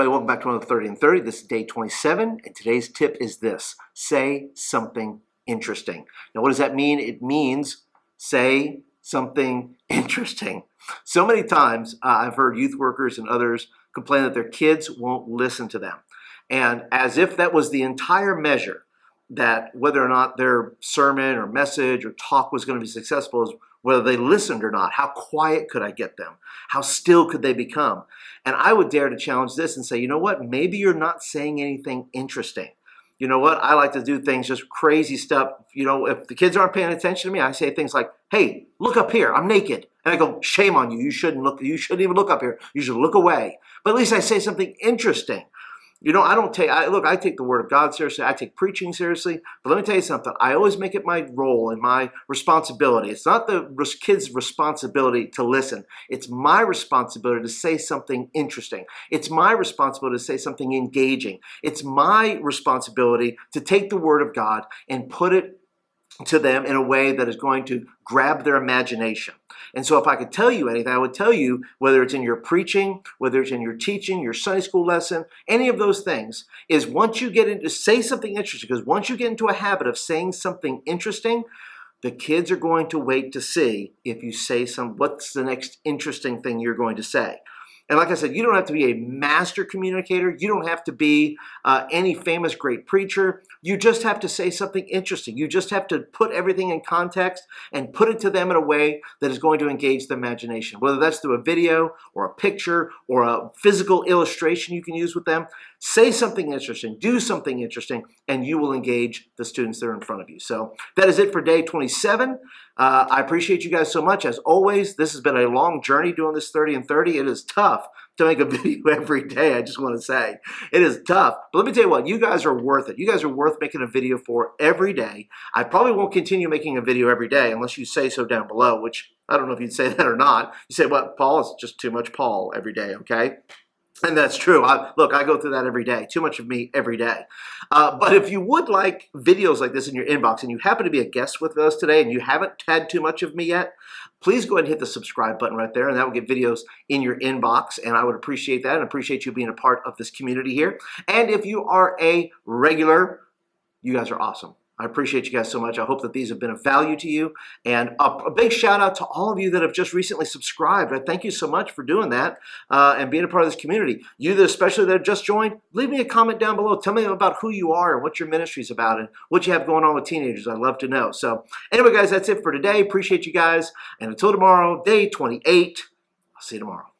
everybody, welcome back to another 30 and 30. This is day 27, and today's tip is this: say something interesting. Now, what does that mean? It means say something interesting. So many times I've heard youth workers and others complain that their kids won't listen to them. And as if that was the entire measure, that whether or not their sermon or message or talk was going to be successful is whether they listened or not. How quiet could I get them? How still could they become? And I would dare to challenge this and say, you know what? Maybe you're not saying anything interesting. You know what? I like to do things, just crazy stuff. You know, if the kids aren't paying attention to me, I say things like, hey, look up here, I'm naked. And I go, shame on you. You shouldn't even look up here. You should look away. But at least I say something interesting. You know, I take the word of God seriously. I take preaching seriously. But let me tell you something. I always make it my role and my responsibility. It's not the kid's responsibility to listen. It's my responsibility to say something interesting. It's my responsibility to say something engaging. It's my responsibility to take the word of God and put it to them in a way that is going to grab their imagination. And so if I could tell you anything, I would tell you, whether it's in your preaching, whether it's in your teaching, your Sunday school lesson, any of those things, is once you get into, say something interesting, because once you get into a habit of saying something interesting, the kids are going to wait to see if you say what's the next interesting thing you're going to say. And like I said, you don't have to be a master communicator. You don't have to be any famous great preacher. You just have to say something interesting. You just have to put everything in context and put it to them in a way that is going to engage the imagination, whether that's through a video or a picture or a physical illustration you can use with them. Say something interesting, do something interesting, and you will engage the students that are in front of you. So that is it for day 27. I appreciate you guys so much. As always, this has been a long journey doing this 30 and 30. It is tough to make a video every day, I just want to say. It is tough. But let me tell you what, you guys are worth it. You guys are worth making a video for every day. I probably won't continue making a video every day unless you say so down below, which I don't know if you'd say that or not. You say, what, Paul? It's just too much Paul every day, okay? And that's true. Look, I go through that every day. Too much of me every day. But if you would like videos like this in your inbox and you happen to be a guest with us today and you haven't had too much of me yet, please go ahead and hit the subscribe button right there, and that will get videos in your inbox, and I would appreciate that and appreciate you being a part of this community here. And if you are a regular, you guys are awesome. I appreciate you guys so much. I hope that these have been of value to you. And a big shout out to all of you that have just recently subscribed. I thank you so much for doing that and being a part of this community. You that especially that have just joined, leave me a comment down below. Tell me about who you are and what your ministry is about and what you have going on with teenagers. I'd love to know. So anyway, guys, that's it for today. Appreciate you guys. And until tomorrow, day 28, I'll see you tomorrow.